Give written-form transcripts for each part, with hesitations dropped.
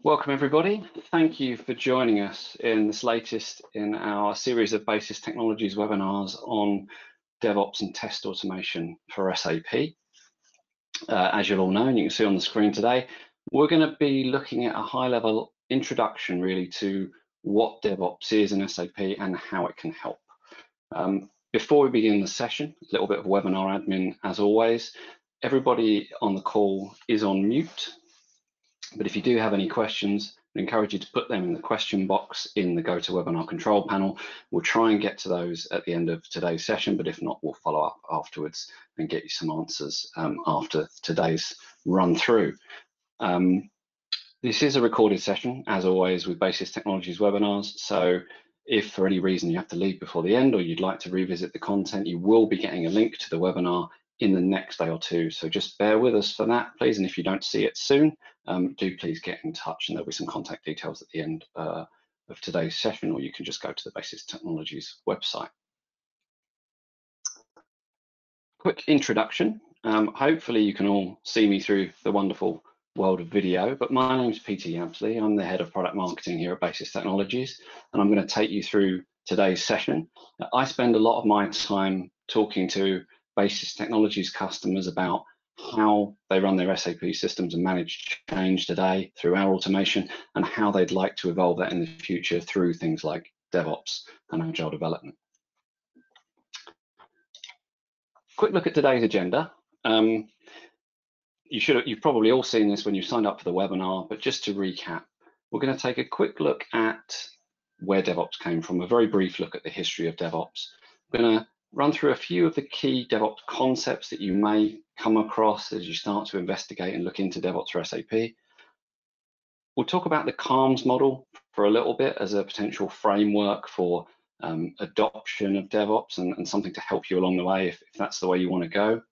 Welcome everybody. Thank you for joining us in this latest in our series of Basis Technologies webinars on DevOps and test automation for SAP. As you'll all know, and you can see on the screen today, we're going to be looking at a high-level introduction really to what DevOps is in SAP and how it can help. Before we begin the session, a little bit of webinar admin as always. Everybody on the call is on mute. But if you do have any questions, I encourage you to put them in the question box in the GoToWebinar control panel. We'll try and get to those at the end of today's session, but if not, we'll follow up afterwards and get you some answers after today's run through. This is a recorded session, as always, with Basis Technologies webinars. So if for any reason you have to leave before the end or you'd like to revisit the content, you will be getting a link to the webinar in the next day or two. So just bear with us for that, please. And if you don't see it soon, do please get in touch, and there'll be some contact details at the end of today's session, or you can just go to the Basis Technologies website. Quick introduction. Hopefully you can all see me through the wonderful world of video, but my name's Peter Yamsley. I'm the head of product marketing here at Basis Technologies, and I'm going to take you through today's session. I spend a lot of my time talking to Basis Technologies customers about how they run their SAP systems and manage change today through our automation, and how they'd like to evolve that in the future through things like DevOps and Agile development. Quick look at today's agenda. You've probably all seen this when you signed up for the webinar, but just to recap, we're going to take a quick look at where DevOps came from, a very brief look at the history of DevOps. We're going to run through a few of the key DevOps concepts that you may come across as you start to investigate and look into DevOps for SAP. We'll talk about the CALMS model for a little bit as a potential framework for adoption of DevOps and something to help you along the way if that's the way you want to go.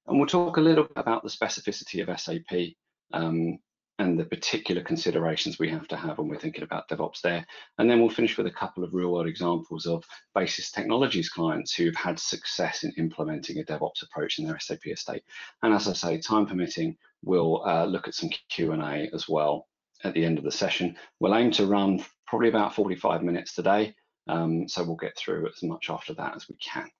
And we'll talk a little bit about the specificity of SAP and the particular considerations we have to have when we're thinking about DevOps there. And then we'll finish with a couple of real-world examples of Basis Technologies clients who've had success in implementing a DevOps approach in their SAP estate. And as I say, time permitting, we'll look at some Q&A as well at the end of the session. We'll aim to run probably about 45 minutes today, so we'll get through as much after that as we can.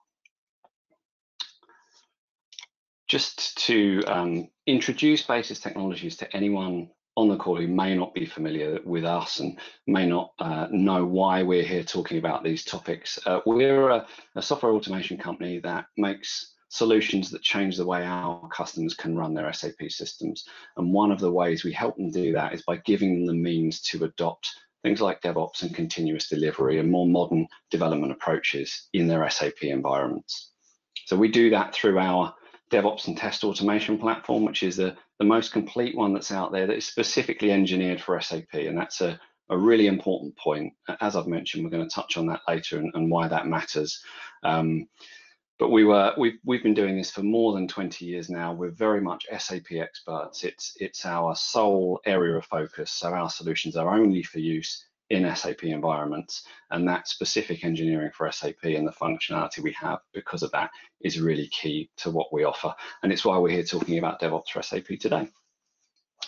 Just to introduce Basis Technologies to anyone on the call who may not be familiar with us and may not know why we're here talking about these topics, we're a software automation company that makes solutions that change the way our customers can run their SAP systems. And one of the ways we help them do that is by giving them the means to adopt things like DevOps and continuous delivery and more modern development approaches in their SAP environments. So we do that through our DevOps and test automation platform, which is the most complete one that's out there that is specifically engineered for SAP. And that's a really important point. As I've mentioned, we're going to touch on that later and why that matters. But we've been doing this for more than 20 years now. We're very much SAP experts. It's our sole area of focus. So our solutions are only for use in SAP environments, and that specific engineering for SAP and the functionality we have because of that is really key to what we offer. And it's why we're here talking about DevOps for SAP today.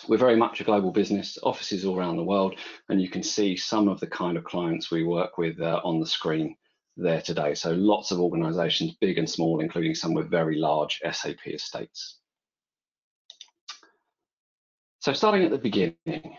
We're very much a global business, offices all around the world, and you can see some of the kind of clients we work with on the screen there today. So lots of organizations, big and small, including some with very large SAP estates. So starting at the beginning,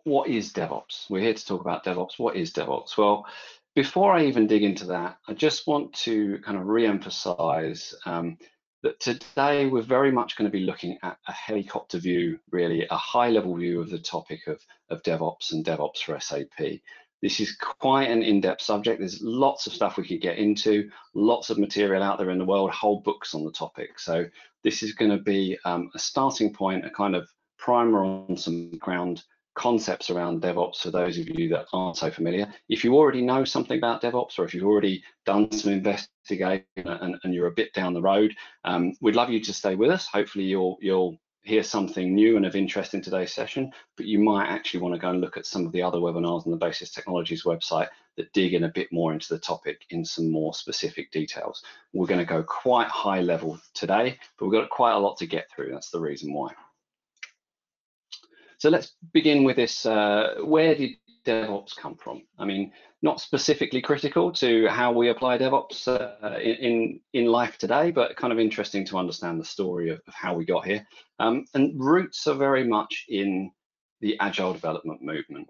what is DevOps? We're here to talk about DevOps. What is DevOps? Well, before I even dig into that, I just want to kind of re-emphasize that today we're very much going to be looking at a helicopter view, really a high-level view of the topic of DevOps and DevOps for SAP. This is quite an in-depth subject. There's lots of stuff we could get into, lots of material out there in the world, whole books on the topic. So this is going to be a starting point, a kind of primer on some ground concepts around DevOps for those of you that aren't so familiar. If you already know something about DevOps, or if you've already done some investigating and you're a bit down the road, we'd love you to stay with us. Hopefully you'll hear something new and of interest in today's session, but you might actually want to go and look at some of the other webinars on the Basis Technologies website that dig in a bit more into the topic in some more specific details. We're going to go quite high level today, but we've got quite a lot to get through. That's the reason why. So let's begin with this. Where did DevOps come from? I mean, not specifically critical to how we apply DevOps in life today, but kind of interesting to understand the story of how we got here. And roots are very much in the Agile development movement.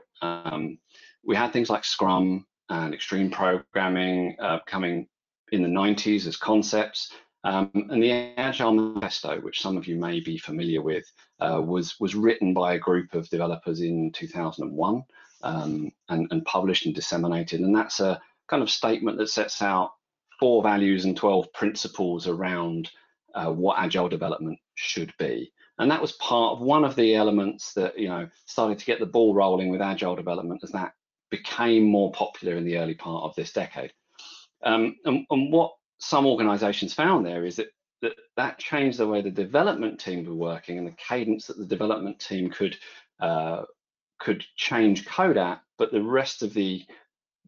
We had things like Scrum and extreme programming coming in the 90s as concepts. And the Agile Manifesto, which some of you may be familiar with, was written by a group of developers in 2001 and published and disseminated. And that's a kind of statement that sets out 4 values and 12 principles around what Agile development should be. And that was part of one of the elements that, you know, started to get the ball rolling with Agile development as that became more popular in the early part of this decade. And what some organizations found there is that changed the way the development team were working and the cadence that the development team could change code at, but the rest of the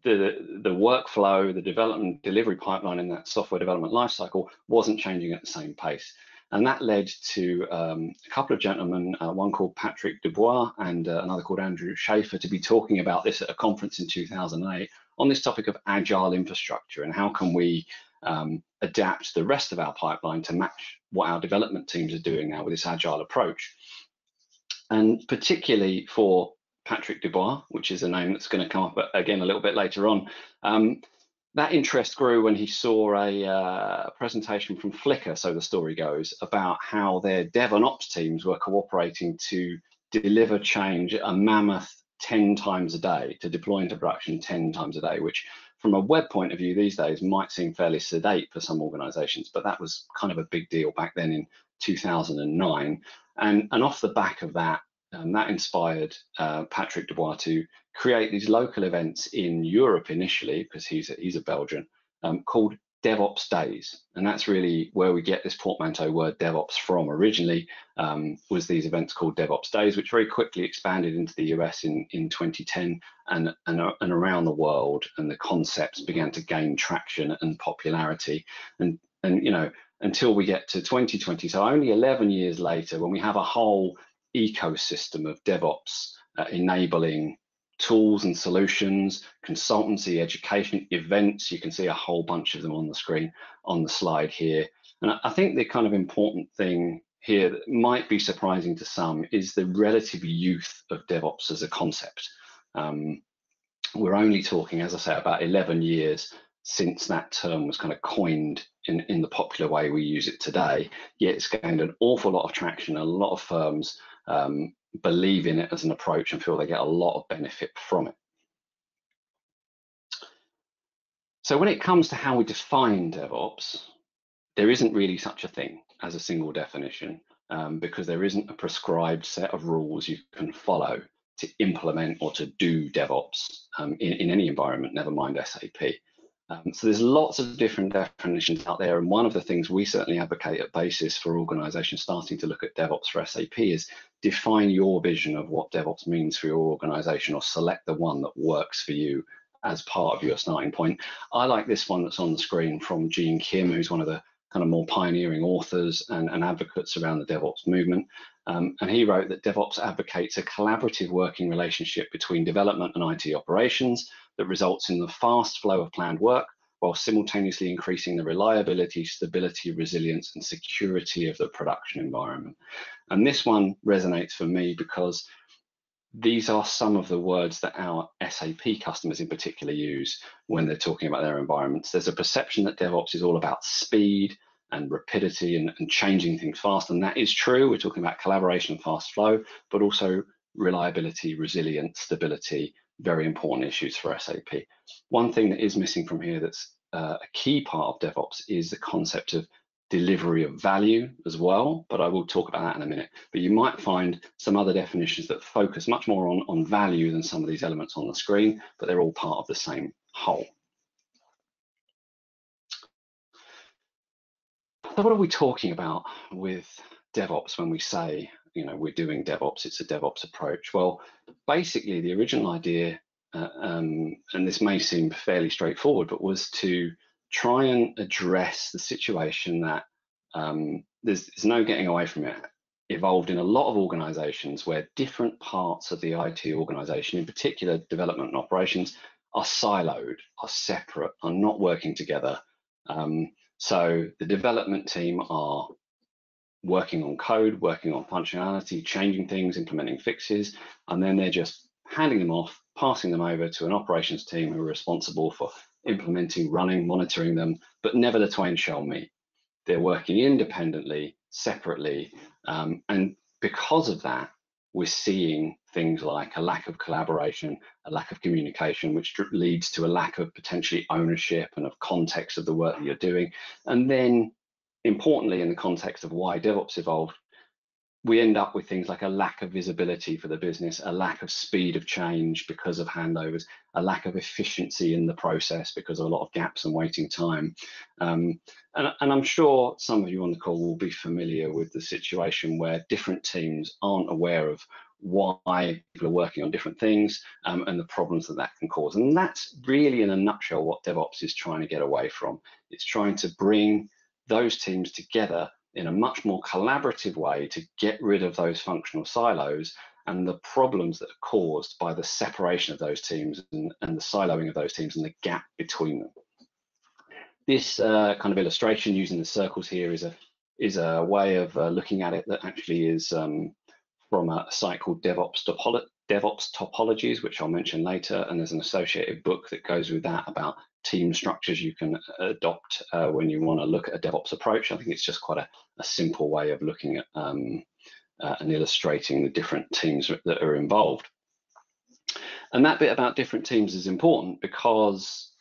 workflow, the development delivery pipeline in that software development lifecycle wasn't changing at the same pace. And that led to a couple of gentlemen, one called Patrick Dubois and another called Andrew Schaefer, to be talking about this at a conference in 2008 on this topic of agile infrastructure and how can we adapt the rest of our pipeline to match what our development teams are doing now with this agile approach. And particularly for Patrick Dubois, which is a name that's going to come up again a little bit later on, that interest grew when he saw a presentation from Flickr, so the story goes, about how their dev and ops teams were cooperating to deliver change a mammoth 10 times a day, to deploy into production 10 times a day, which from a web point of view these days might seem fairly sedate for some organizations, but that was kind of a big deal back then in 2009. And off the back of that, that inspired Patrick Dubois to create these local events in Europe initially, because he's a Belgian, called DevOps Days. And that's really where we get this portmanteau word DevOps from. Originally was these events called DevOps Days, which very quickly expanded into the US in 2010 and around the world, and the concepts began to gain traction and popularity. And you know, until we get to 2020, so only 11 years later, when we have a whole ecosystem of DevOps enabling tools and solutions, consultancy, education, events. You can see a whole bunch of them on the screen on the slide here. And I think the kind of important thing here that might be surprising to some is the relative youth of DevOps as a concept. We're only talking, as I say, about 11 years since that term was kind of coined in the popular way we use it today, yet it's gained an awful lot of traction. A lot of firms believe in it as an approach and feel they get a lot of benefit from it. So when it comes to how we define DevOps, there isn't really such a thing as a single definition, because there isn't a prescribed set of rules you can follow to implement or to do DevOps in any environment, never mind SAP. So there's lots of different definitions out there, and one of the things we certainly advocate at Basis for organizations starting to look at DevOps for SAP is define your vision of what DevOps means for your organization, or select the one that works for you as part of your starting point. I like this one that's on the screen from Gene Kim, who's one of the kind of more pioneering authors and advocates around the DevOps movement. And he wrote that DevOps advocates a collaborative working relationship between development and IT operations that results in the fast flow of planned work while simultaneously increasing the reliability, stability, resilience, and security of the production environment. And this one resonates for me because these are some of the words that our SAP customers in particular use when they're talking about their environments. There's a perception that DevOps is all about speed and rapidity and changing things fast, and that is true. We're talking about collaboration and fast flow, but also reliability, resilience, stability, very important issues for SAP. One thing that is missing from here that's a key part of DevOps is the concept of delivery of value as well, but I will talk about that in a minute. But you might find some other definitions that focus much more on value than some of these elements on the screen, but they're all part of the same whole. So what are we talking about with DevOps when we say, you know, we're doing DevOps, it's a DevOps approach? Well, basically the original idea, and this may seem fairly straightforward, but was to try and address the situation that there's no getting away from it. evolved in a lot of organizations where different parts of the IT organization, in particular development and operations, are siloed, are separate, are not working together. So the development team are working on code, working on functionality, changing things, implementing fixes, and then they're just handing them off, passing them over to an operations team who are responsible for implementing, running, monitoring them, but never the twain shall meet. They're working independently, separately, and because of that, we're seeing things like a lack of collaboration, a lack of communication, which leads to a lack of potentially ownership and of context of the work that you're doing. And then, importantly, in the context of why DevOps evolved, we end up with things like a lack of visibility for the business, a lack of speed of change because of handovers, a lack of efficiency in the process because of a lot of gaps and waiting time. And I'm sure some of you on the call will be familiar with the situation where different teams aren't aware of why people are working on different things and the problems that that can cause. And that's really, in a nutshell, what DevOps is trying to get away from. It's trying to bring those teams together in a much more collaborative way to get rid of those functional silos and the problems that are caused by the separation of those teams and the siloing of those teams and the gap between them. This kind of illustration using the circles here is a way of looking at it that actually is from a site called DevOps Topologies, which I'll mention later, and there's an associated book that goes with that about team structures you can adopt when you want to look at a DevOps approach. I think it's just quite a simple way of looking at and illustrating the different teams that are involved. And that bit about different teams is important because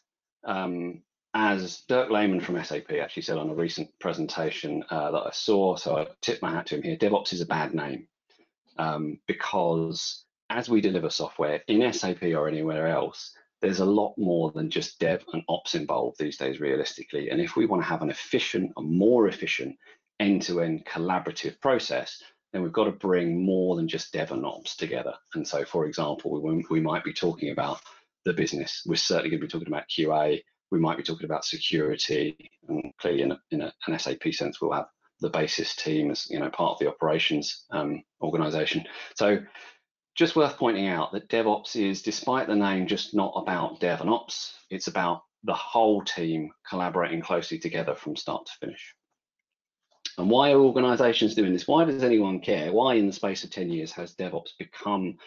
as Dirk Lehman from SAP actually said on a recent presentation that I saw, so I tip my hat to him here, DevOps is a bad name because as we deliver software in SAP or anywhere else, there's a lot more than just dev and ops involved these days, realistically. And if we want to have an efficient, a more efficient end-to-end collaborative process, then we've got to bring more than just dev and ops together. And so, for example, we might be talking about the business. We're certainly going to be talking about QA. We might be talking about security, and clearly in an SAP sense, we'll have the basis team as part of the operations organization. So just worth pointing out that DevOps is, despite the name, just not about dev and ops. It's about the whole team collaborating closely together from start to finish. And why are organizations doing this? Why does anyone care? Why in the space of 10 years has DevOps become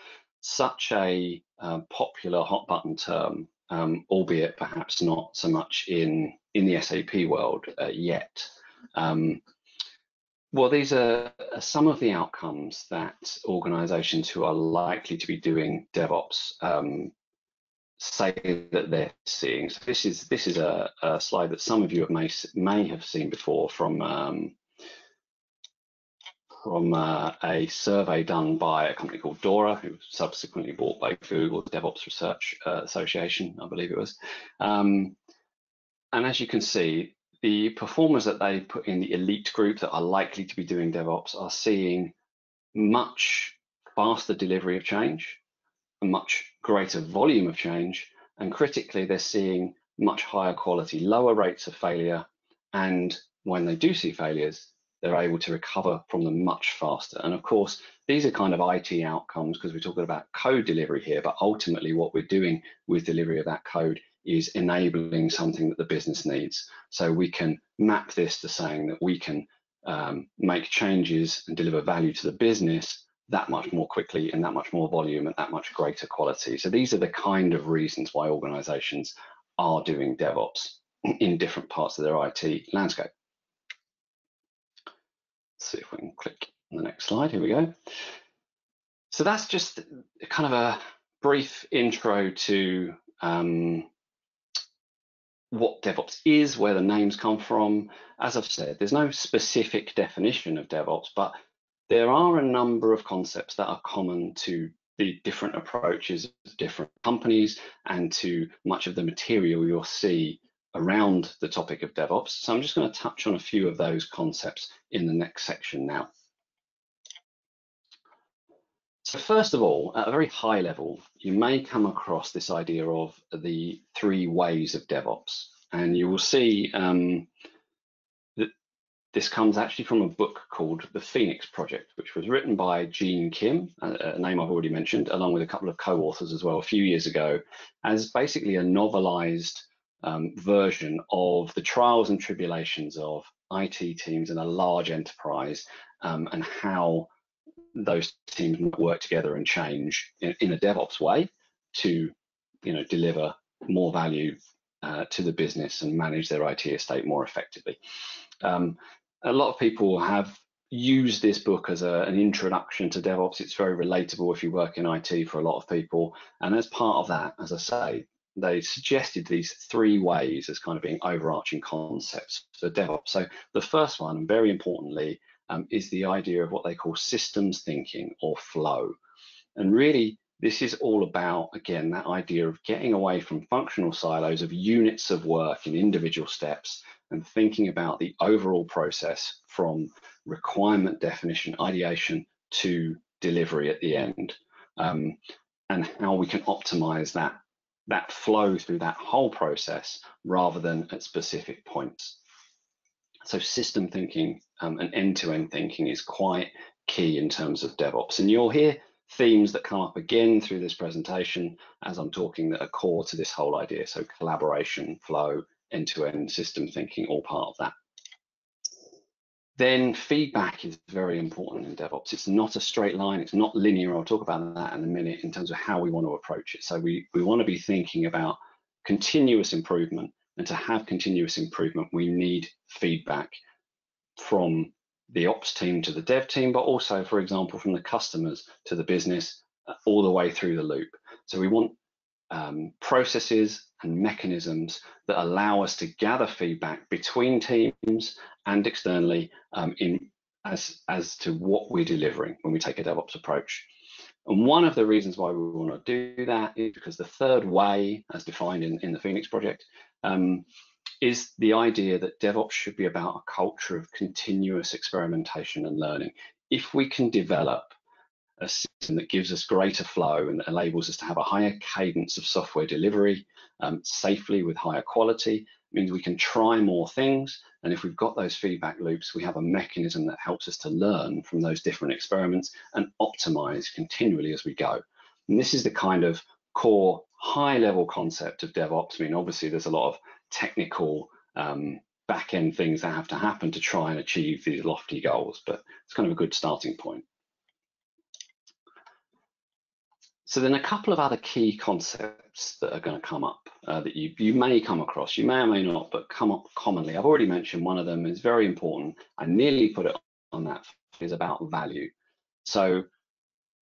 such a popular hot button term, albeit perhaps not so much in the SAP world yet? Well, these are some of the outcomes that organizations who are likely to be doing DevOps say that they're seeing. So this is a slide that some of you may have seen before from a survey done by a company called Dora, who was subsequently bought by Google, DevOps Research Association, I believe it was. And as you can see, the performers that they put in the elite group that are likely to be doing DevOps are seeing much faster delivery of change, a much greater volume of change, and critically, they're seeing much higher quality, lower rates of failure, and when they do see failures, they're able to recover from them much faster. And of course, these are kind of IT outcomes because we're talking about code delivery here, but ultimately what we're doing with delivery of that code is enabling something that the business needs. So we can map this to saying that we can make changes and deliver value to the business that much more quickly and that much more volume and that much greater quality. So these are the kind of reasons why organizations are doing DevOps in different parts of their IT landscape. Let's see if we can click on the next slide. Here we go. So that's just kind of a brief intro to what DevOps is, where the names come from. As I've said, there's no specific definition of DevOps, but there are a number of concepts that are common to the different approaches of different companies and to much of the material you'll see around the topic of DevOps. So I'm just going to touch on a few of those concepts in the next section now. So first of all, at a very high level, you may come across this idea of the 3 ways of DevOps, and you will see that this comes actually from a book called The Phoenix Project, which was written by Gene Kim, a name I've already mentioned, along with a couple of co-authors as well a few years ago, as basically a novelized version of the trials and tribulations of IT teams in a large enterprise, and how those teams work together and change in a DevOps way to, deliver more value to the business and manage their IT estate more effectively. A lot of people have used this book as an introduction to DevOps. It's very relatable if you work in IT for a lot of people. And as part of that, as I say, they suggested these 3 ways as kind of being overarching concepts for DevOps. So the first one, and very importantly, is the idea of what they call systems thinking or flow. And really, this is all about, again, that idea of getting away from functional silos of units of work in individual steps and thinking about the overall process from requirement definition, ideation to delivery at the end, and how we can optimize that flow through that whole process rather than at specific points. So system thinking and end-to-end thinking is quite key in terms of DevOps. And you'll hear themes that come up again through this presentation as I'm talking that are core to this whole idea. So collaboration, flow, end-to-end system thinking, all part of that. Then feedback is very important in DevOps. It's not a straight line, it's not linear. I'll talk about that in a minute in terms of how we want to approach it. So we want to be thinking about continuous improvement, and to have continuous improvement, we need feedback from the ops team to the dev team, but also, for example, from the customers to the business, all the way through the loop. So we want processes and mechanisms that allow us to gather feedback between teams and externally as to what we're delivering when we take a DevOps approach. And one of the reasons why we want to do that is because the third way, as defined in the Phoenix Project, is the idea that DevOps should be about a culture of continuous experimentation and learning. If we can develop a system that gives us greater flow and that enables us to have a higher cadence of software delivery safely with higher quality, it means we can try more things. And if we've got those feedback loops, we have a mechanism that helps us to learn from those different experiments and optimize continually as we go. And this is the kind of core high-level concept of DevOps. I mean, obviously, there's a lot of technical back-end things that have to happen to try and achieve these lofty goals, but it's kind of a good starting point. So then a couple of other key concepts that are going to come up that you may come across, you may or may not, but come up commonly. I've already mentioned one of them is very important. I nearly put it on that, is about value. So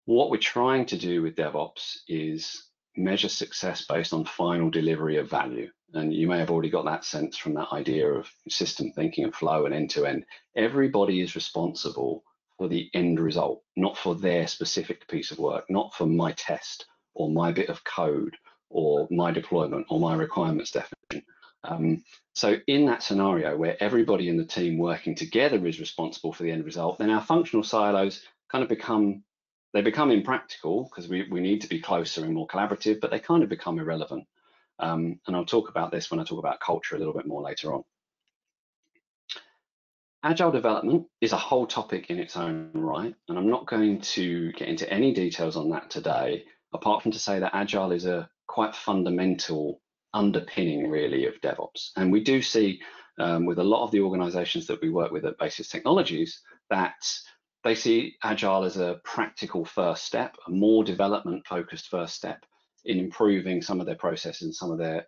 what we're trying to do with DevOps is measure success based on final delivery of value. And you may have already got that sense from that idea of system thinking and flow and end-to-end. Everybody is responsible for the end result, not for their specific piece of work, not for my test or my bit of code or my deployment or my requirements definition. So in that scenario where everybody in the team working together is responsible for the end result, then our functional silos kind of become impractical because we need to be closer and more collaborative, but they kind of become irrelevant. And I'll talk about this when I talk about culture a little bit more later on. Agile development is a whole topic in its own right, and I'm not going to get into any details on that today, apart from to say that Agile is a quite fundamental underpinning really of DevOps. And we do see with a lot of the organizations that we work with at Basis Technologies that they see Agile as a practical first step, a more development focused first step in improving some of their processes and some of their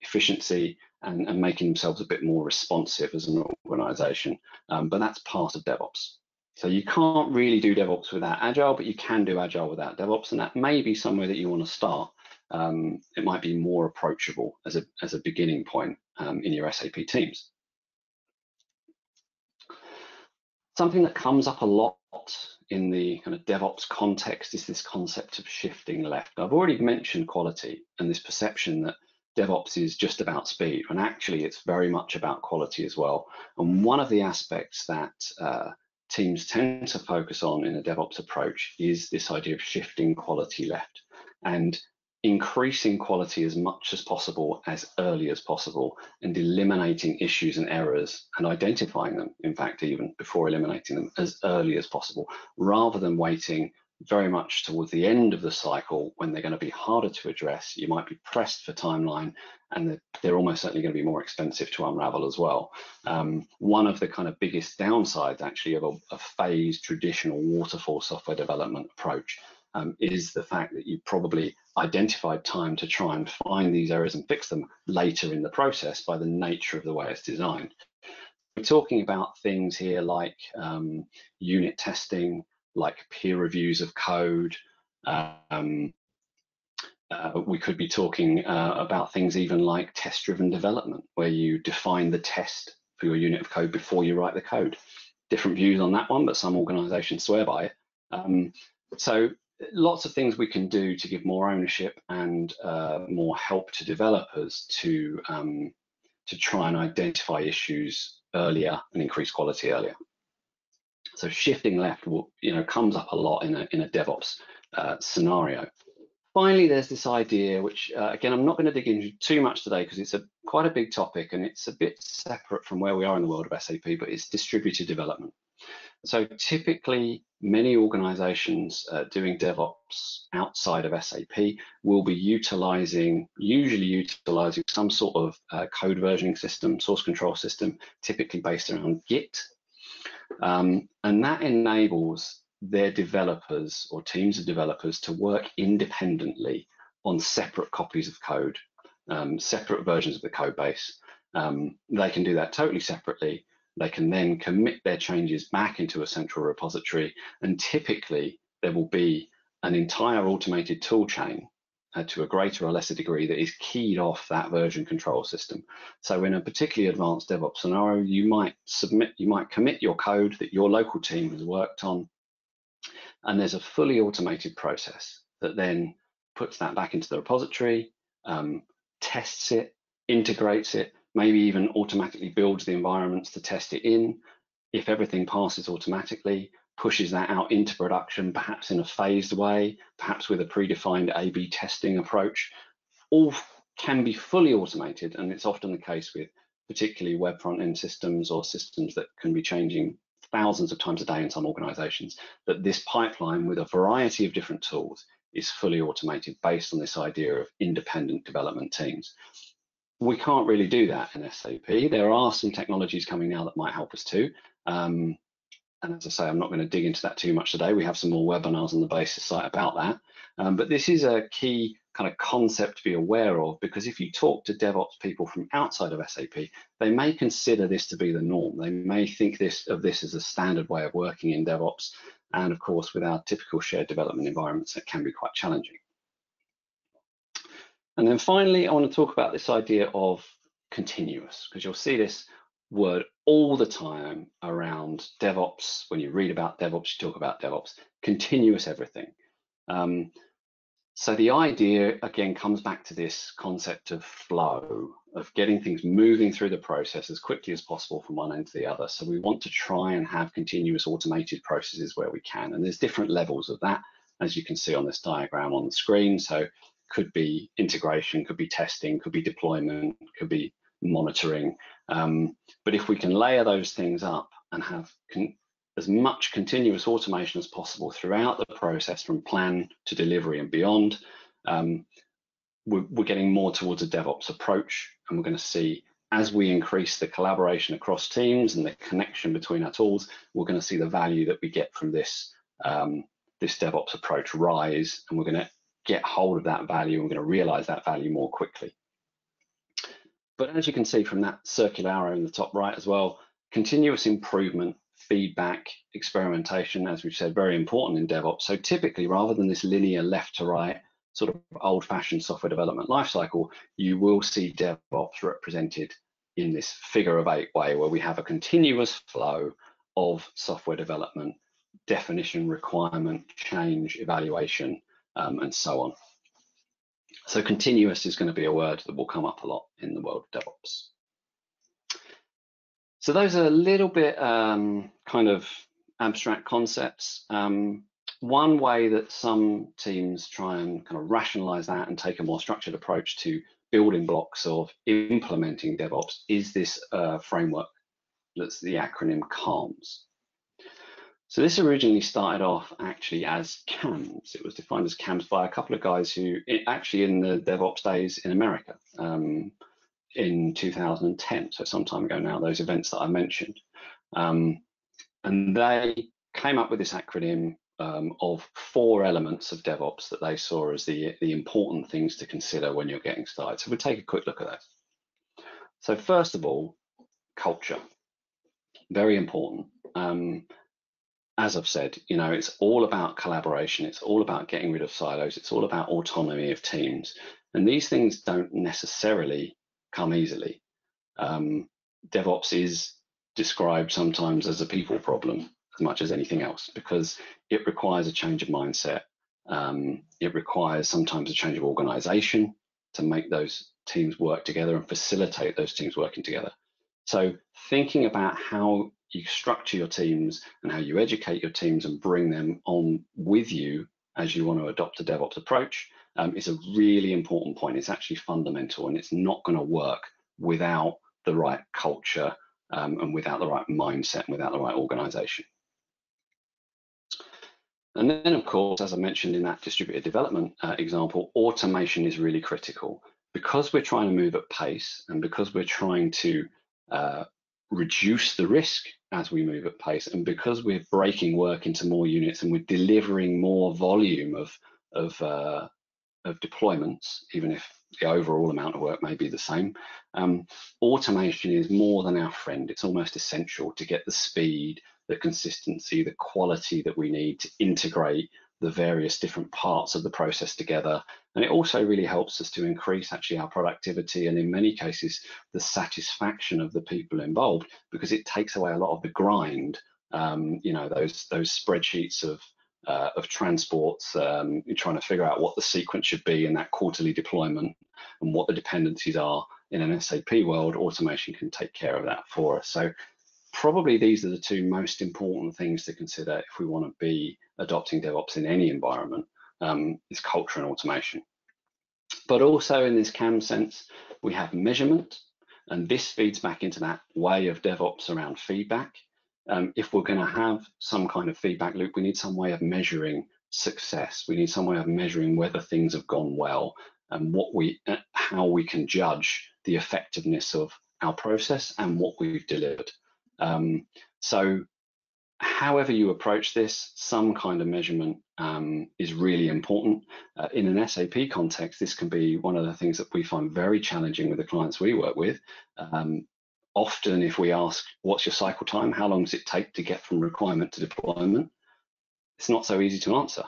efficiency and making themselves a bit more responsive as an organization. But that's part of DevOps. So you can't really do DevOps without Agile, but you can do Agile without DevOps, and that may be somewhere that you want to start. It might be more approachable as a beginning point in your SAP teams. Something that comes up a lot in the kind of DevOps context is this concept of shifting left. I've already mentioned quality and this perception that DevOps is just about speed, when actually it's very much about quality as well. And one of the aspects that teams tend to focus on in a DevOps approach is this idea of shifting quality left. And increasing quality as much as possible as early as possible, and eliminating issues and errors and identifying them, in fact, even before eliminating them, as early as possible, rather than waiting very much towards the end of the cycle when they're going to be harder to address. You might be pressed for timeline, and they're almost certainly going to be more expensive to unravel as well. One of the kind of biggest downsides actually of a phased traditional waterfall software development approach is the fact that you probably identified time to try and find these errors and fix them later in the process by the nature of the way it's designed. We're talking about things here like unit testing, like peer reviews of code. We could be talking about things even like test-driven development, where you define the test for your unit of code before you write the code. Different views on that one, but some organizations swear by it. So lots of things we can do to give more ownership and more help to developers to try and identify issues earlier and increase quality earlier. So shifting left will, comes up a lot in a DevOps scenario. Finally, there's this idea, which again, I'm not going to dig into too much today because it's quite a big topic and it's a bit separate from where we are in the world of SAP, but it's distributed development. So typically, many organizations doing DevOps outside of SAP will be usually utilizing some sort of code versioning system, source control system, typically based around Git. And that enables their developers or teams of developers to work independently on separate copies of code, separate versions of the code base. They can do that totally separately. They can then commit their changes back into a central repository, and typically there will be an entire automated tool chain to a greater or lesser degree that is keyed off that version control system. So in a particularly advanced DevOps scenario, you might commit your code that your local team has worked on, and there's a fully automated process that then puts that back into the repository, tests it, integrates it, maybe even automatically builds the environments to test it in. If everything passes automatically, pushes that out into production, perhaps in a phased way, perhaps with a predefined A/B testing approach. All can be fully automated, and it's often the case with particularly web front-end systems or systems that can be changing thousands of times a day in some organizations, that this pipeline with a variety of different tools is fully automated based on this idea of independent development teams. We can't really do that in SAP. There are some technologies coming now that might help us too. And as I say, I'm not going to dig into that too much today. We have some more webinars on the Basis site about that. But this is a key kind of concept to be aware of, because if you talk to DevOps people from outside of SAP, they may consider this to be the norm. They may think of this as a standard way of working in DevOps. And of course, with our typical shared development environments, it can be quite challenging. And then finally, I want to talk about this idea of continuous, because you'll see this word all the time around DevOps. When you read about DevOps, you talk about DevOps, continuous everything. So the idea, again, comes back to this concept of flow, of getting things moving through the process as quickly as possible from one end to the other. So we want to try and have continuous automated processes where we can. And there's different levels of that, as you can see on this diagram on the screen. So could be integration, could be testing, could be deployment, could be monitoring. But if we can layer those things up and have as much continuous automation as possible throughout the process from plan to delivery and beyond, we're getting more towards a DevOps approach. And we're going to see, as we increase the collaboration across teams and the connection between our tools, we're going to see the value that we get from this, this DevOps approach rise, and we're going to get hold of that value, and we're going to realize that value more quickly. But as you can see from that circular arrow in the top right as well, continuous improvement, feedback, experimentation, as we've said, very important in DevOps. So typically, rather than this linear left to right sort of old-fashioned software development lifecycle, you will see DevOps represented in this figure of 8 way, where we have a continuous flow of software development, definition, requirement, change, evaluation, and so on. So continuous is going to be a word that will come up a lot in the world of DevOps. So those are a little bit kind of abstract concepts. One way that some teams try and kind of rationalize that and take a more structured approach to building blocks of implementing DevOps is this framework that's the acronym CALMS. So this originally started off actually as CAMS. It was defined as CAMS by a couple of guys who actually in the DevOps days in America in 2010, so some time ago now, those events that I mentioned. And they came up with this acronym of 4 elements of DevOps that they saw as the important things to consider when you're getting started. So we'll take a quick look at those. So first of all, culture, very important. As I've said, you know, it's all about collaboration. It's all about getting rid of silos. It's all about autonomy of teams. And these things don't necessarily come easily. DevOps is described sometimes as a people problem as much as anything else, because it requires a change of mindset. It requires sometimes a change of organization to make those teams work together and facilitate those teams working together. So thinking about how you structure your teams and how you educate your teams and bring them on with you as you want to adopt a DevOps approach is a really important point. It's actually fundamental, and it's not going to work without the right culture and without the right mindset and without the right organization. And then, of course, as I mentioned in that distributed development example, automation is really critical. Because we're trying to move at pace and because we're trying to reduce the risk as we move at pace, and because we're breaking work into more units and we're delivering more volume of deployments, even if the overall amount of work may be the same, automation is more than our friend. It's almost essential to get the speed, the consistency, the quality that we need to integrate the various different parts of the process together. And it also really helps us to increase actually our productivity, and in many cases the satisfaction of the people involved, because it takes away a lot of the grind. You know, those spreadsheets of transports, you're trying to figure out what the sequence should be in that quarterly deployment and what the dependencies are in an SAP world. Automation can take care of that for us. So probably these are the 2 most important things to consider if we want to be adopting DevOps in any environment, is culture and automation. But also in this CAM sense, we have measurement, and this feeds back into that way of DevOps around feedback. If we're going to have some kind of feedback loop, we need some way of measuring success. We need some way of measuring whether things have gone well and how we can judge the effectiveness of our process and what we've delivered. So however you approach this, some kind of measurement is really important. In an SAP context, this can be one of the things that we find very challenging with the clients we work with. Often if we ask, what's your cycle time? How long does it take to get from requirement to deployment? It's not so easy to answer.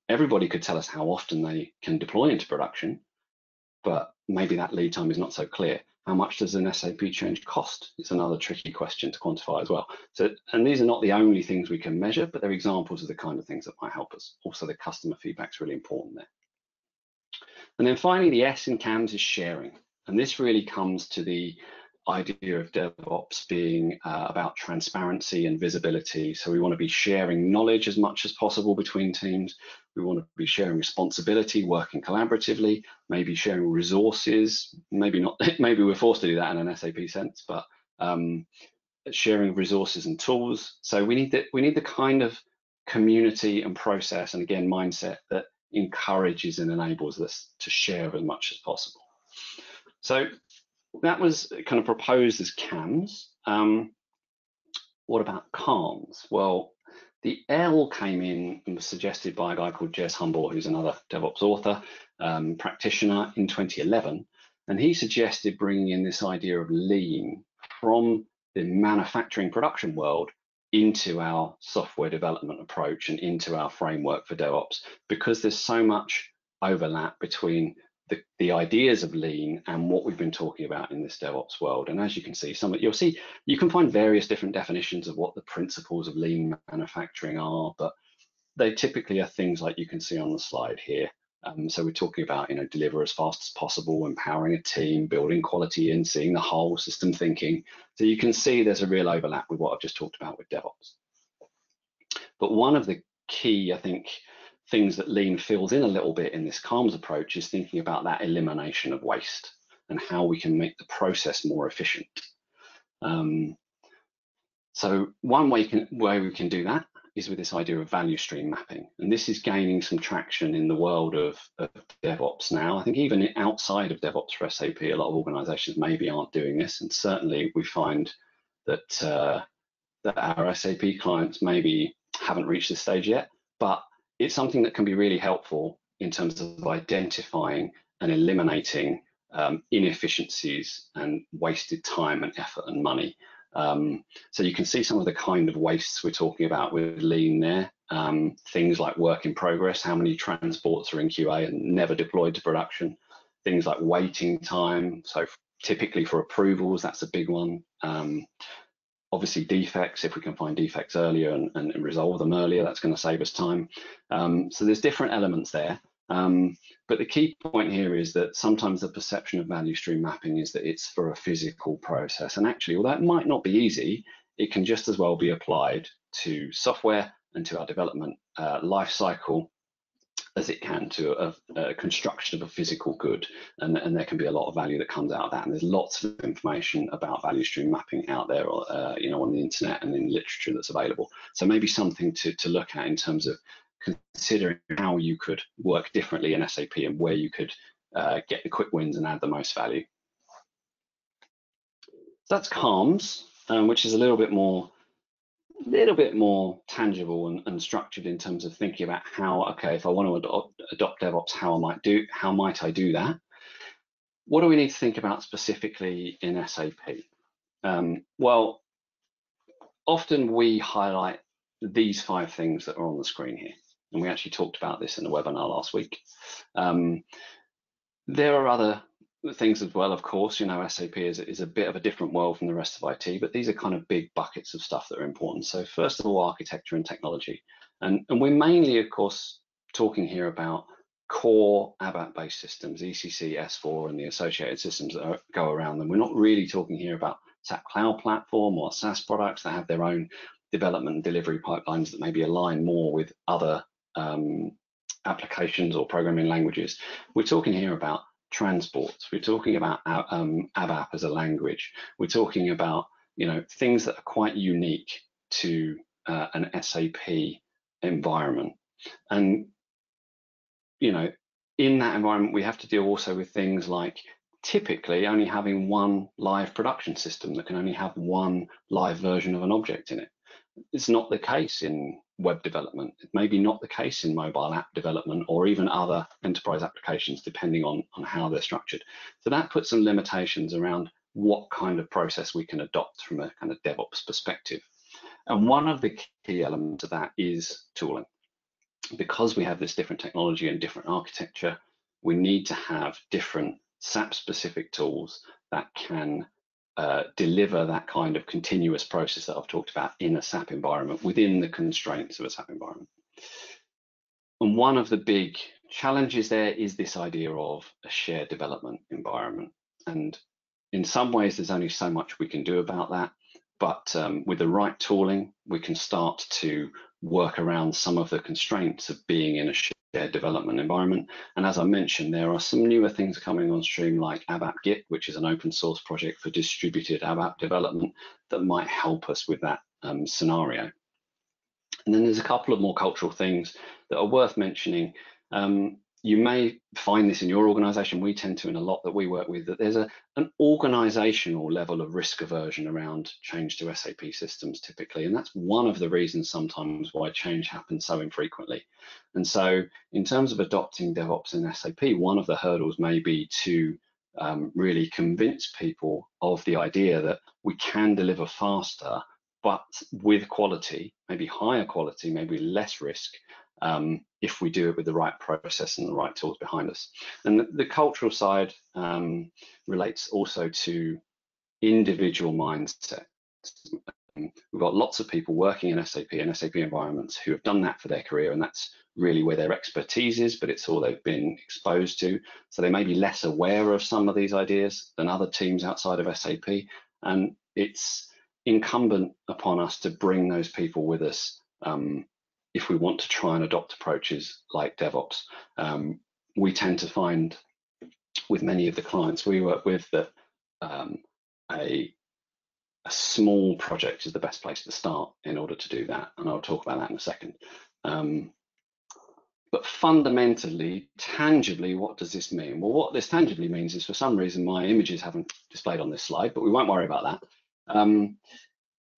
Everybody could tell us how often they can deploy into production, but maybe that lead time is not so clear. How much does an SAP change cost? It's another tricky question to quantify as well. So, and these are not the only things we can measure, but they're examples of the kind of things that might help us. Also, the customer feedback is really important there. And then finally, the S in CAMS is sharing. And this really comes to the idea of DevOps being about transparency and visibility. So we want to be sharing knowledge as much as possible between teams. We want to be sharing responsibility, working collaboratively, maybe sharing resources, maybe not, maybe we're forced to do that in an SAP sense, but sharing resources and tools. So we need the kind of community and process, and again, mindset that encourages and enables us to share as much as possible. So that was kind of proposed as CAMS. What about CALMS? Well, the L came in and was suggested by a guy called Jez Humble, who's another DevOps author, practitioner in 2011. And he suggested bringing in this idea of lean from the manufacturing production world into our software development approach and into our framework for DevOps, because there's so much overlap between the ideas of lean and what we've been talking about in this DevOps world. And as you can see, you can find various different definitions of what the principles of lean manufacturing are, but they typically are things like you can see on the slide here. So we're talking about, deliver as fast as possible, empowering a team, building quality in, seeing the whole system thinking. So you can see there's a real overlap with what I've just talked about with DevOps. But one of the key, I think, things that Lean fills in a little bit in this CALMS approach is thinking about that elimination of waste and how we can make the process more efficient. So one way we can do that is with this idea of value stream mapping. And this is gaining some traction in the world of DevOps now. I think even outside of DevOps for SAP, a lot of organizations maybe aren't doing this. And certainly we find that, that our SAP clients maybe haven't reached this stage yet, but it's something that can be really helpful in terms of identifying and eliminating inefficiencies and wasted time and effort and money. So you can see some of the kind of wastes we're talking about with Lean there. Things like work in progress, how many transports are in QA and never deployed to production. Things like waiting time, so typically for approvals, that's a big one. Obviously defects, if we can find defects earlier and resolve them earlier, that's going to save us time. So there's different elements there. But the key point here is that sometimes the perception of value stream mapping is that it's for a physical process. And actually, although it might not be easy, it can just as well be applied to software and to our development life cycle as it can to a construction of a physical good. And there can be a lot of value that comes out of that. And there's lots of information about value stream mapping out there, you know, on the internet and in literature that's available. So maybe something to look at in terms of considering how you could work differently in SAP and where you could get the quick wins and add the most value. So that's CALMS, which is a little bit more tangible and structured in terms of thinking about how, okay, if I want to adopt DevOps, how might I do that? What do we need to think about specifically in SAP? Well, often we highlight these 5 things that are on the screen here. And we actually talked about this in the webinar last week. There are other things as well, of course. You know, SAP is a bit of a different world from the rest of IT, but these are kind of big buckets of stuff that are important. So first of all, architecture and technology. And we're mainly, of course, talking here about core ABAP-based systems, ECC, S4, and the associated systems that go around them. We're not really talking here about SAP Cloud Platform or SaaS products that have their own development and delivery pipelines that maybe align more with other applications or programming languages. We're talking here about transports. We're talking about ABAP as a language. We're talking about, you know, things that are quite unique to an SAP environment. And, you know, in that environment, we have to deal also with things like typically only having one live production system that can only have one live version of an object in it. It's not the case in web development. It may be not the case in mobile app development or even other enterprise applications, depending on how they're structured. So that puts some limitations around what kind of process we can adopt from a kind of DevOps perspective. And one of the key elements of that is tooling. Because we have this different technology and different architecture, we need to have different SAP-specific tools that can deliver that kind of continuous process that I've talked about in a SAP environment within the constraints of a SAP environment. And one of the big challenges there is this idea of a shared development environment. And in some ways, there's only so much we can do about that. But with the right tooling, we can start to work around some of the constraints of being in a shared development environment. And as I mentioned, there are some newer things coming on stream like ABAP Git, which is an open source project for distributed ABAP development that might help us with that scenario. And then there's a couple of more cultural things that are worth mentioning. You may find this in your organization. We tend to in a lot that we work with, that there's an organizational level of risk aversion around change to SAP systems typically. And that's one of the reasons sometimes why change happens so infrequently. And so in terms of adopting DevOps in SAP, one of the hurdles may be to really convince people of the idea that we can deliver faster, but with quality, maybe higher quality, maybe less risk, if we do it with the right process and the right tools behind us. And the cultural side relates also to individual mindset. We've got lots of people working in SAP and SAP environments who have done that for their career, and that's really where their expertise is, but it's all they've been exposed to. So they may be less aware of some of these ideas than other teams outside of SAP. And it's incumbent upon us to bring those people with us if we want to try and adopt approaches like DevOps. We tend to find with many of the clients we work with that a small project is the best place to start in order to do that, and I'll talk about that in a second. But fundamentally, tangibly, what does this mean? Well, what this tangibly means is, for some reason, my images haven't displayed on this slide, but we won't worry about that.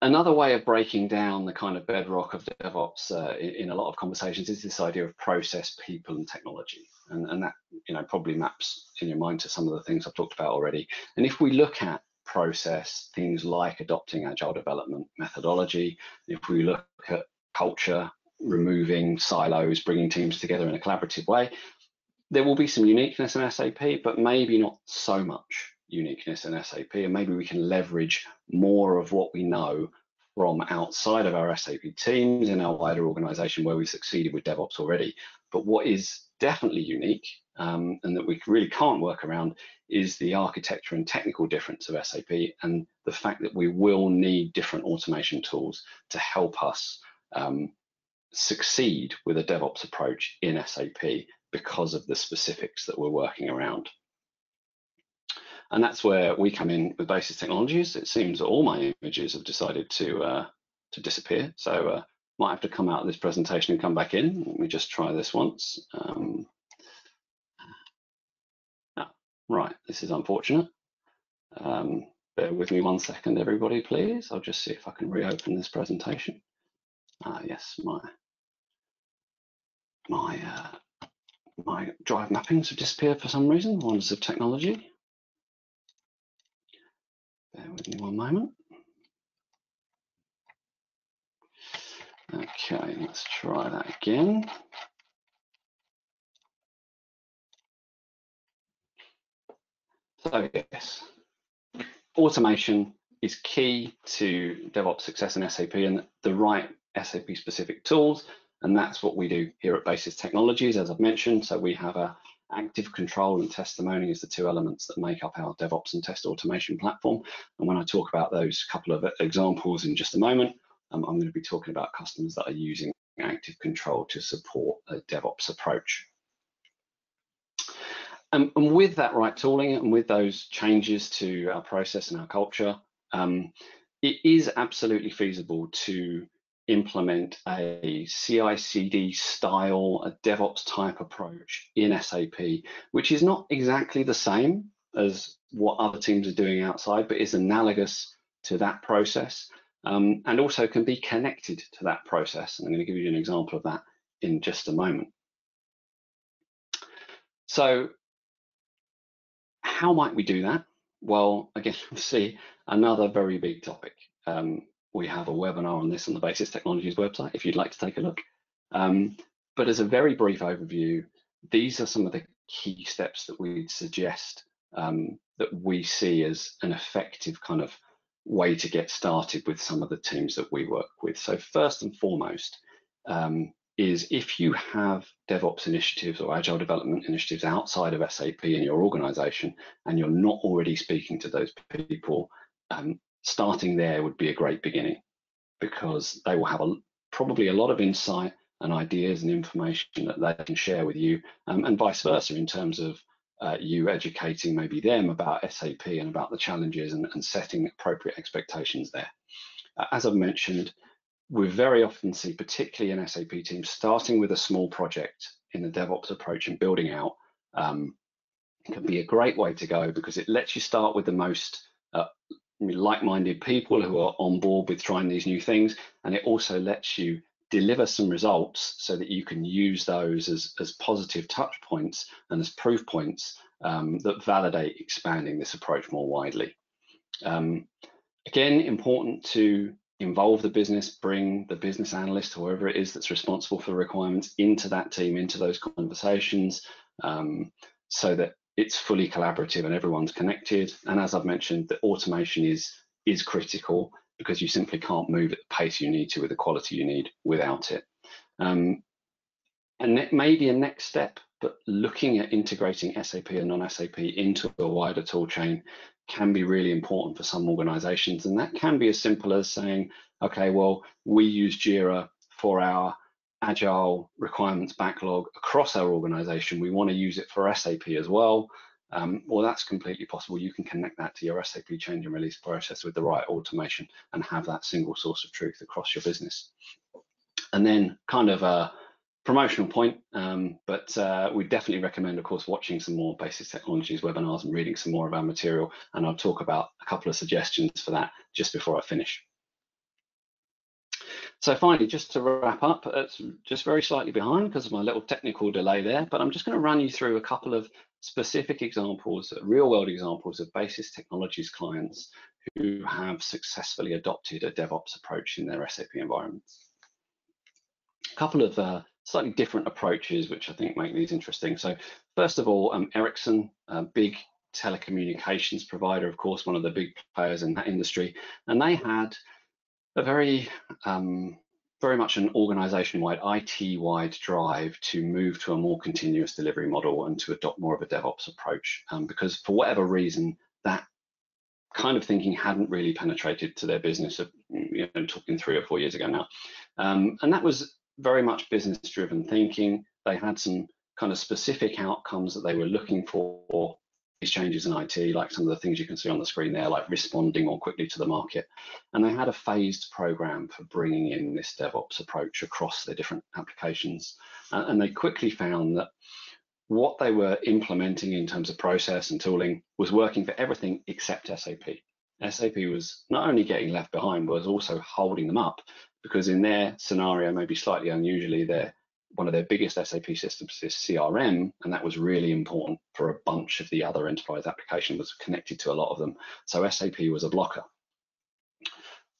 Another way of breaking down the kind of bedrock of DevOps in a lot of conversations is this idea of process, people, and technology. And that, probably maps in your mind to some of the things I've talked about already. And if we look at process, things like adopting Agile development methodology, if we look at culture, removing silos, bringing teams together in a collaborative way, there will be some uniqueness in SAP, but maybe not so much uniqueness in SAP, and maybe we can leverage more of what we know from outside of our SAP teams in our wider organization where we've succeeded with DevOps already. But what is definitely unique and that we really can't work around is the architecture and technical difference of SAP, and the fact that we will need different automation tools to help us succeed with a DevOps approach in SAP because of the specifics that we're working around. And that's where we come in with Basis Technologies. It seems that all my images have decided to disappear, so might have to come out of this presentation and come back in. Let me just try this once. Right, this is unfortunate. Bear with me 1 second, everybody, please. I'll just see if I can reopen this presentation. Yes, my drive mappings have disappeared for some reason. Wonders of technology. Bear with me 1 moment. Okay, let's try that again. So yes, automation is key to DevOps success in SAP, and the right SAP specific tools, and that's what we do here at Basis Technologies, as I've mentioned. So we have a active control and testimony as the 2 elements that make up our DevOps and test automation platform. And when I talk about those couple of examples in just a moment, I'm going to be talking about customers that are using active control to support a DevOps approach. And with that right tooling and with those changes to our process and our culture, it is absolutely feasible to implement a CI/CD style, a DevOps type approach in SAP, which is not exactly the same as what other teams are doing outside, but is analogous to that process, and also can be connected to that process. And I'm going to give you an example of that in just a moment. So how might we do that? Well, again, see, another very big topic. We have a webinar on this on the Basis Technologies website if you'd like to take a look. But as a very brief overview, these are some of the key steps that we'd suggest that we see as an effective kind of way to get started with some of the teams that we work with. So first and foremost is, if you have DevOps initiatives or Agile development initiatives outside of SAP in your organization and you're not already speaking to those people, starting there would be a great beginning, because they will have probably a lot of insight and ideas and information that they can share with you, and vice versa, in terms of you educating maybe them about SAP and about the challenges and setting appropriate expectations there. As I've mentioned, we very often see, particularly in SAP teams, starting with a small project in the DevOps approach and building out can be a great way to go, because it lets you start with the most like-minded people who are on board with trying these new things, and it also lets you deliver some results so that you can use those as positive touch points and as proof points that validate expanding this approach more widely. Again, important to involve the business, bring the business analyst, whoever it is that's responsible for the requirements, into that team, into those conversations, so that it's fully collaborative and everyone's connected. And as I've mentioned, the automation is critical, because you simply can't move at the pace you need to with the quality you need without it. And it may be a next step, but looking at integrating SAP and non-SAP into a wider tool chain can be really important for some organizations. And that can be as simple as saying, okay, well, we use Jira for our Agile requirements backlog across our organization. We want to use it for SAP as well. Well, that's completely possible. You can connect that to your SAP change and release process with the right automation and have that single source of truth across your business. And then kind of a promotional point, but we definitely recommend, of course, watching some more Basis Technologies webinars and reading some more of our material. And I'll talk about a couple of suggestions for that just before I finish. So finally, just to wrap up, it's just very slightly behind because of my little technical delay there, but I'm just going to run you through a couple of specific examples, real-world examples of Basis Technologies clients who have successfully adopted a DevOps approach in their SAP environments. A couple of slightly different approaches, which I think make these interesting. So first of all, Ericsson, a big telecommunications provider, of course, one of the big players in that industry, and they had a very much an organization-wide, IT-wide drive to move to a more continuous delivery model and to adopt more of a DevOps approach, because for whatever reason, that kind of thinking hadn't really penetrated to their business, talking 3 or 4 years ago now. And that was very much business-driven thinking. They had some kind of specific outcomes that they were looking for these changes in IT, like some of the things you can see on the screen there, like responding more quickly to the market. And they had a phased program for bringing in this DevOps approach across their different applications. And they quickly found that what they were implementing in terms of process and tooling was working for everything except SAP. SAP was not only getting left behind, but was also holding them up, because in their scenario, maybe slightly unusually, one of their biggest SAP systems is CRM, and that was really important for a bunch of the other enterprise applications, was connected to a lot of them. So SAP was a blocker.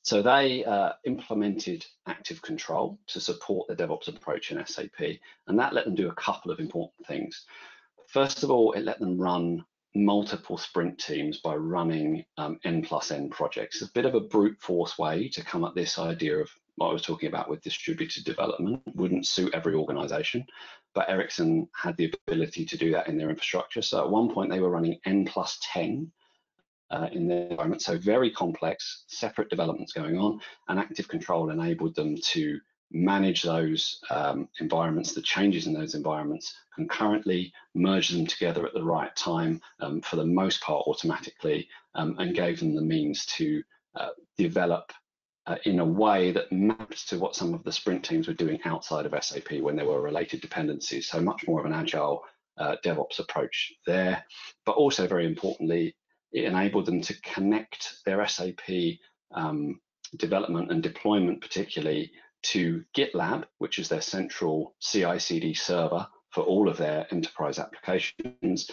So they implemented active control to support the DevOps approach in SAP, and that let them do a couple of important things. First of all, it let them run multiple sprint teams by running N+N projects. It's a bit of a brute force way to come at this idea of what I was talking about with distributed development. Wouldn't suit every organization, but Ericsson had the ability to do that in their infrastructure. So at one point they were running N+10 in their environment, so very complex, separate developments going on, and active control enabled them to manage those environments, the changes in those environments concurrently, merge them together at the right time, for the most part automatically, and gave them the means to develop in a way that maps to what some of the sprint teams were doing outside of SAP when there were related dependencies. So much more of an agile DevOps approach there, but also very importantly, it enabled them to connect their SAP development and deployment particularly to GitLab, which is their central CI/CD server for all of their enterprise applications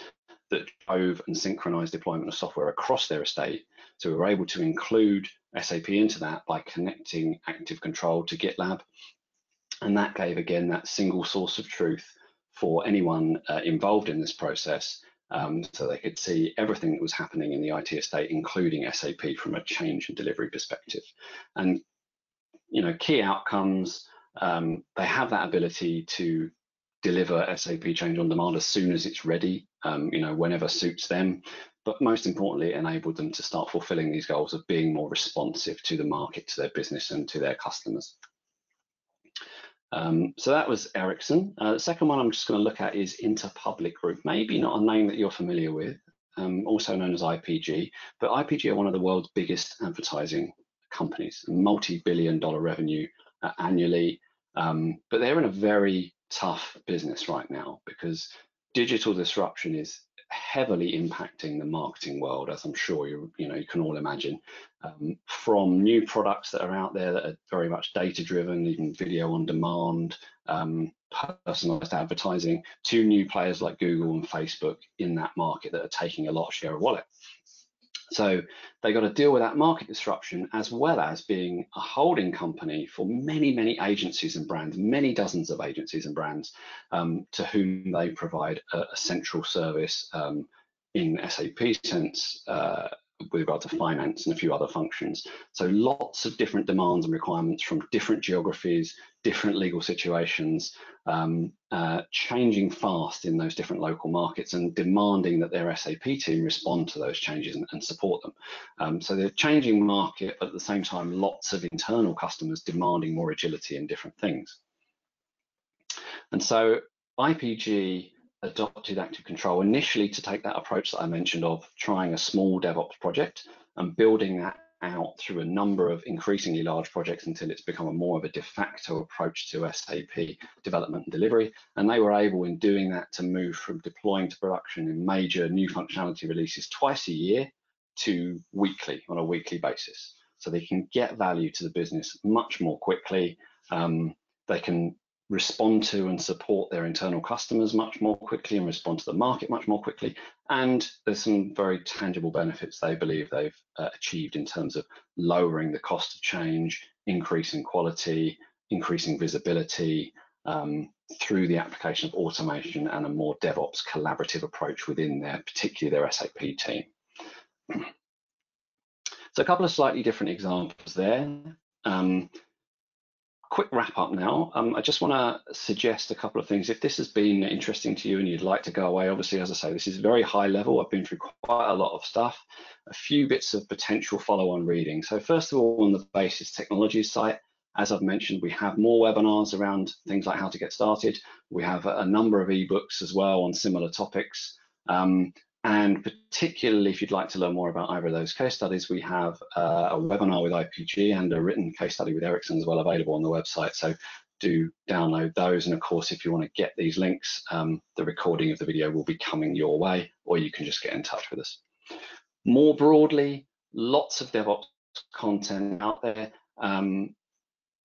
that drove and synchronized deployment of software across their estate. So we were able to include SAP into that by connecting active control to GitLab. And that gave, again, that single source of truth for anyone involved in this process, so they could see everything that was happening in the IT estate, including SAP from a change and delivery perspective. And key outcomes, they have that ability to deliver SAP change on demand as soon as it's ready, whenever suits them. But most importantly, it enabled them to start fulfilling these goals of being more responsive to the market, to their business and to their customers. So that was Ericsson. The second one I'm just going to look at is Interpublic Group, maybe not a name that you're familiar with, also known as IPG, but IPG are one of the world's biggest advertising companies, multi-billion-dollar revenue annually, but they're in a very tough business right now because digital disruption is heavily impacting the marketing world, as I'm sure you can all imagine, from new products that are out there that are very much data-driven, even video on demand, personalized advertising, to new players like Google and Facebook in that market that are taking a lot of share of wallet. So they got to deal with that market disruption, as well as being a holding company for many, many agencies and brands, many dozens of agencies and brands, to whom they provide a central service in SAP sense with regard to finance and a few other functions. So lots of different demands and requirements from different geographies, different legal situations, changing fast in those different local markets and demanding that their SAP team respond to those changes and support them. So they're changing market, but at the same time, lots of internal customers demanding more agility in different things. And so IPG adopted Active Control initially to take that approach that I mentioned of trying a small DevOps project and building that out through a number of increasingly large projects until it's become a more of a de facto approach to SAP development and delivery. And they were able, in doing that, to move from deploying to production in major new functionality releases twice a year to weekly, on a weekly basis. So they can get value to the business much more quickly. They can respond to and support their internal customers much more quickly and respond to the market much more quickly. And there's some very tangible benefits they believe they've achieved in terms of lowering the cost of change, increasing quality, increasing visibility through the application of automation and a more DevOps collaborative approach within their, particularly their SAP team. So a couple of slightly different examples there. Quick wrap up now. I just want to suggest a couple of things. If this has been interesting to you and you'd like to go away, obviously, as I say, this is very high level. I've been through quite a lot of stuff, a few bits of potential follow-on reading. So first of all, on the Basis Technologies site, as I've mentioned, we have more webinars around things like how to get started. We have a number of ebooks as well on similar topics. And particularly if you'd like to learn more about either of those case studies, we have a webinar with IPG and a written case study with Ericsson as well available on the website. So do download those. And of course, if you want to get these links, the recording of the video will be coming your way, or you can just get in touch with us. More broadly, lots of DevOps content out there.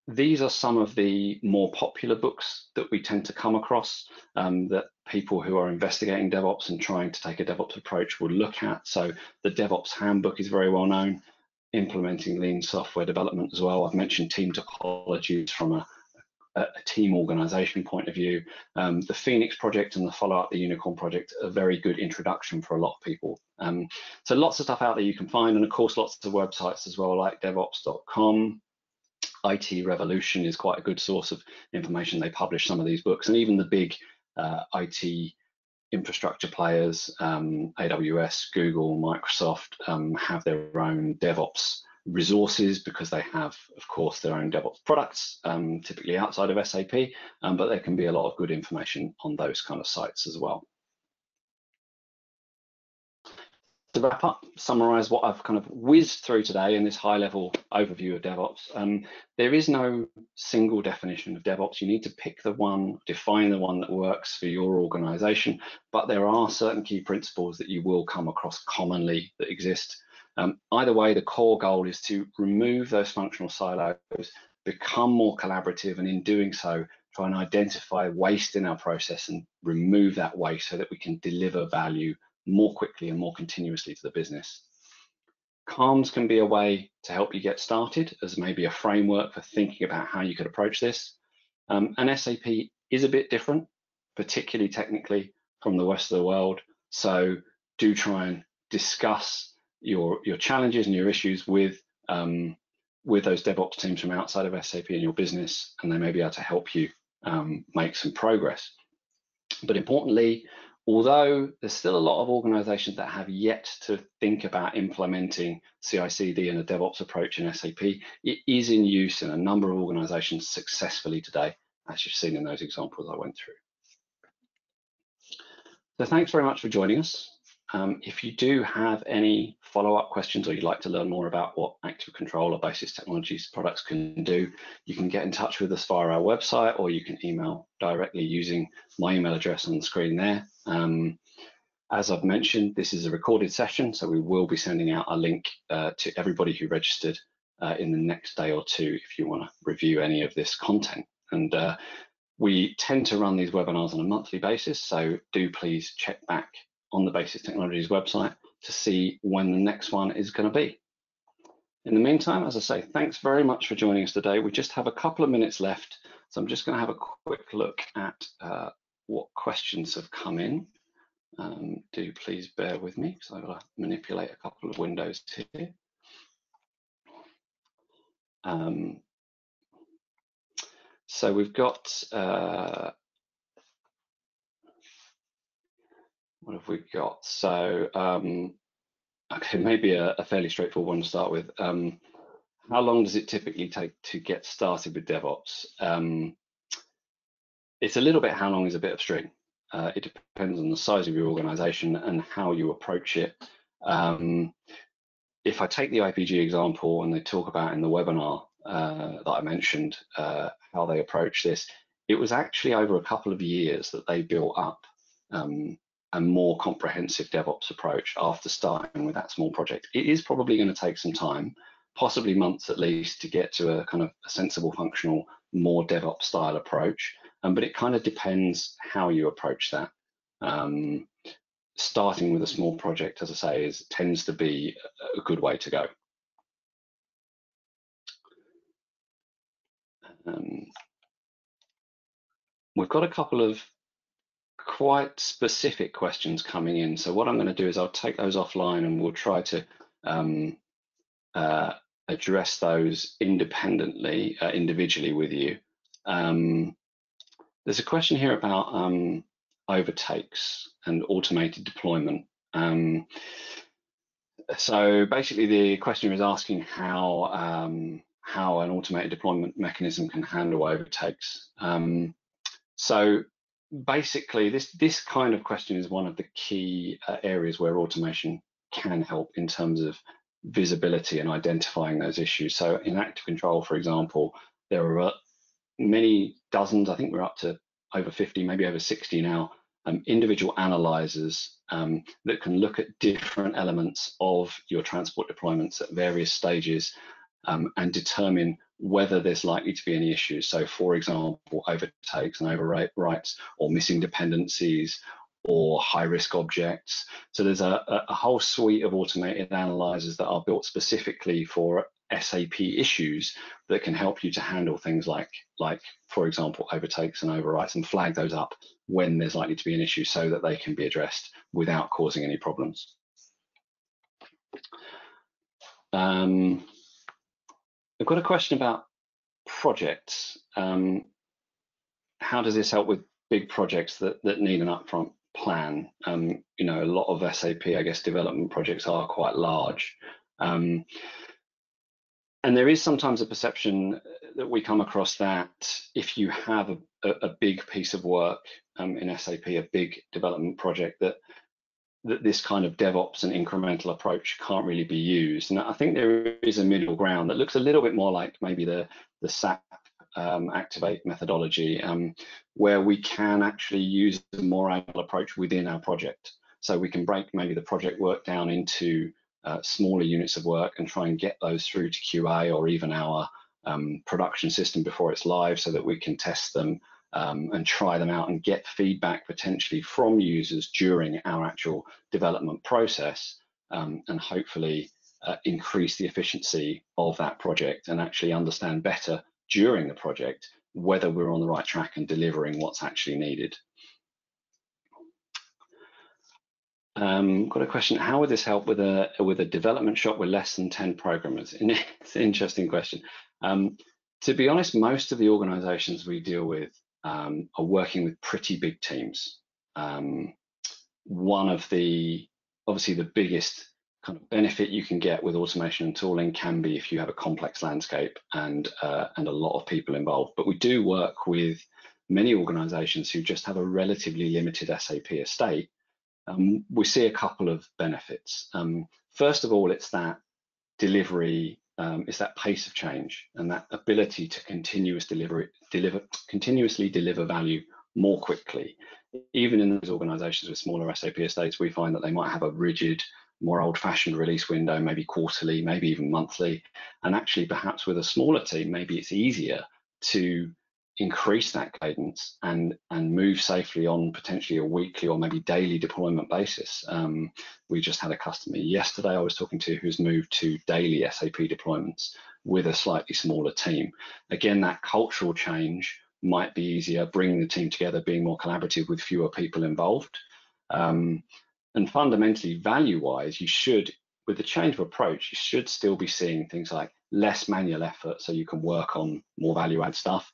These are some of the more popular books that we tend to come across that people who are investigating DevOps and trying to take a DevOps approach will look at. So the DevOps Handbook is very well known, implementing lean software development as well. I've mentioned team topologies from a team organization point of view. The Phoenix project and the follow-up, the Unicorn project, a very good introduction for a lot of people. So lots of stuff out there you can find, and of course lots of websites as well, like devops.com. IT Revolution is quite a good source of information. They publish some of these books, and even the big IT infrastructure players, AWS, Google, Microsoft, have their own DevOps resources because they have, of course, their own DevOps products, typically outside of SAP, but there can be a lot of good information on those kind of sites as well. To wrap up, summarize what I've kind of whizzed through today in this high-level overview of DevOps. There is no single definition of DevOps. You need to pick the one, define the one that works for your organization, but there are certain key principles that you will come across commonly that exist. Either way, the core goal is to remove those functional silos, become more collaborative, and in doing so, try and identify waste in our process and remove that waste so that we can deliver value more quickly and more continuously to the business. CALMS can be a way to help you get started as maybe a framework for thinking about how you could approach this. And SAP is a bit different, particularly technically, from the rest of the world. So do try and discuss your challenges and your issues with those DevOps teams from outside of SAP in your business, and they may be able to help you make some progress. But importantly, although there's still a lot of organizations that have yet to think about implementing CI/CD and a DevOps approach in SAP, it is in use in a number of organizations successfully today, as you've seen in those examples I went through. So thanks very much for joining us. If you do have any follow-up questions or you'd like to learn more about what Active Control or Basis Technologies products can do, you can get in touch with us via our website, or you can email directly using my email address on the screen there. As I've mentioned, this is a recorded session, so we will be sending out a link to everybody who registered in the next day or two if you want to review any of this content. And we tend to run these webinars on a monthly basis, so do please check back on the Basis Technologies website to see when the next one is going to be. In the meantime, as I say, thanks very much for joining us today. We just have a couple of minutes left, so I'm just going to have a quick look at what questions have come in. Do please bear with me because I've got to manipulate a couple of windows here. So we've got what have we got? So, okay, maybe a fairly straightforward one to start with. How long does it typically take to get started with DevOps? it's a little bit how long is a bit of string. It depends on the size of your organization and how you approach it. If I take the IPG example and they talk about in the webinar that I mentioned, how they approach this, it was actually over a couple of years that they built up a more comprehensive DevOps approach after starting with that small project. It is probably going to take some time, possibly months at least, to get to a kind of a sensible, functional, more DevOps style approach. But it kind of depends how you approach that. Starting with a small project, as I say, tends to be a good way to go. We've got a couple of quite specific questions coming in. So what I'm going to do is I'll take those offline and we'll try to address those independently, individually with you. There's a question here about overtakes and automated deployment. So basically the questioner is asking how an automated deployment mechanism can handle overtakes. So basically this kind of question is one of the key areas where automation can help in terms of visibility and identifying those issues. So in active control, for example, there are many dozens, I think we're up to over 50, maybe over 60 now, individual analyzers that can look at different elements of your transport deployments at various stages and determine whether there's likely to be any issues. So for example, overtakes and overwrites or missing dependencies or high-risk objects. So there's a whole suite of automated analyzers that are built specifically for SAP issues that can help you to handle things like for example, overtakes and overwrites and flag those up when there's likely to be an issue so that they can be addressed without causing any problems. I've got a question about projects. How does this help with big projects that need an upfront plan? You know, a lot of SAP, I guess, development projects are quite large. And there is sometimes a perception that we come across that if you have a big piece of work in SAP, a big development project, that this kind of DevOps and incremental approach can't really be used. And I think there is a middle ground that looks a little bit more like maybe the SAP Activate methodology, where we can actually use a more agile approach within our project. So we can break maybe the project work down into smaller units of work and try and get those through to QA or even our production system before it's live, so that we can test them and try them out and get feedback potentially from users during our actual development process, and hopefully increase the efficiency of that project and actually understand better during the project whether we're on the right track and delivering what's actually needed. Got a question: how would this help with a development shop with less than 10 programmers? It's an interesting question. To be honest, most of the organizations we deal with are working with pretty big teams. One of obviously the biggest kind of benefit you can get with automation and tooling can be if you have a complex landscape and a lot of people involved. But we do work with many organizations who just have a relatively limited SAP estate. We see a couple of benefits. First of all, it's that delivery, it's that pace of change and that ability to continuously deliver value more quickly. Even in those organizations with smaller SAP estates, we find that they might have a rigid, more old-fashioned release window, maybe quarterly, maybe even monthly. And actually, perhaps with a smaller team, maybe it's easier to increase that cadence and move safely on potentially a weekly or maybe daily deployment basis. We just had a customer yesterday I was talking to who's moved to daily SAP deployments with a slightly smaller team. Again, that cultural change might be easier, bringing the team together, being more collaborative with fewer people involved. And fundamentally, value-wise, you should, with the change of approach, you should still be seeing things like less manual effort so you can work on more value-add stuff.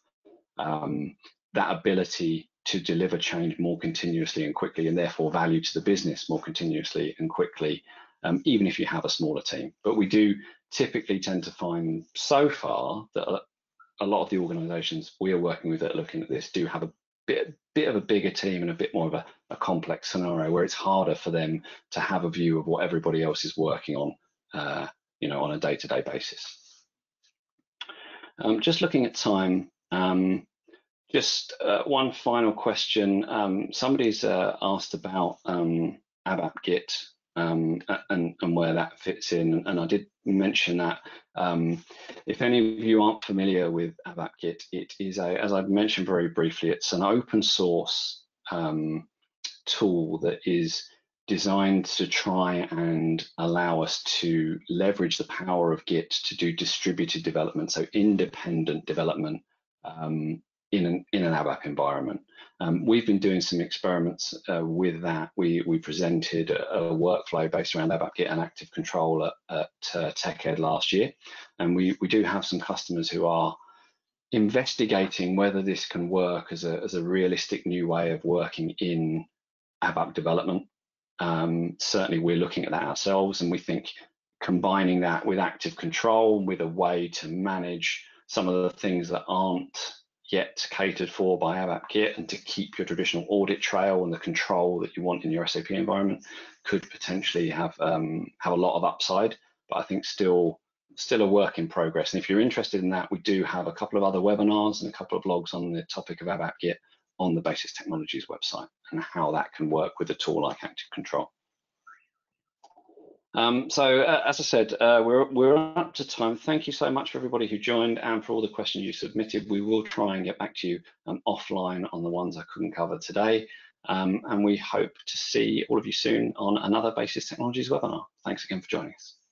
That ability to deliver change more continuously and quickly, and therefore value to the business more continuously and quickly, even if you have a smaller team. But we do typically tend to find so far that a lot of the organizations we are working with that are looking at this do have bit of a bigger team and a bit more of a complex scenario where it's harder for them to have a view of what everybody else is working on, on a day-to-day basis. Just looking at time, just one final question. Somebody's asked about ABAP Git and where that fits in, and I did mention that. If any of you aren't familiar with ABAP Git, it is as I mentioned very briefly, it's an open source tool that is designed to try and allow us to leverage the power of Git to do distributed development, so independent development in an ABAP environment. We've been doing some experiments with that. We presented a workflow based around ABAP Git and Active Control at TechEd last year, and we do have some customers who are investigating whether this can work as a realistic new way of working in ABAP development. Certainly we're looking at that ourselves, and we think combining that with Active Control, with a way to manage some of the things that aren't yet catered for by ABAP Git, and to keep your traditional audit trail and the control that you want in your SAP environment, could potentially have a lot of upside, but I think still a work in progress. And if you're interested in that, we do have a couple of other webinars and a couple of blogs on the topic of ABAP Git on the Basis Technologies website, and how that can work with a tool like Active Control. So as I said, we're up to time. Thank you so much for everybody who joined and for all the questions you submitted. We will try and get back to you offline on the ones I couldn't cover today. And we hope to see all of you soon on another Basis Technologies webinar. Thanks again for joining us.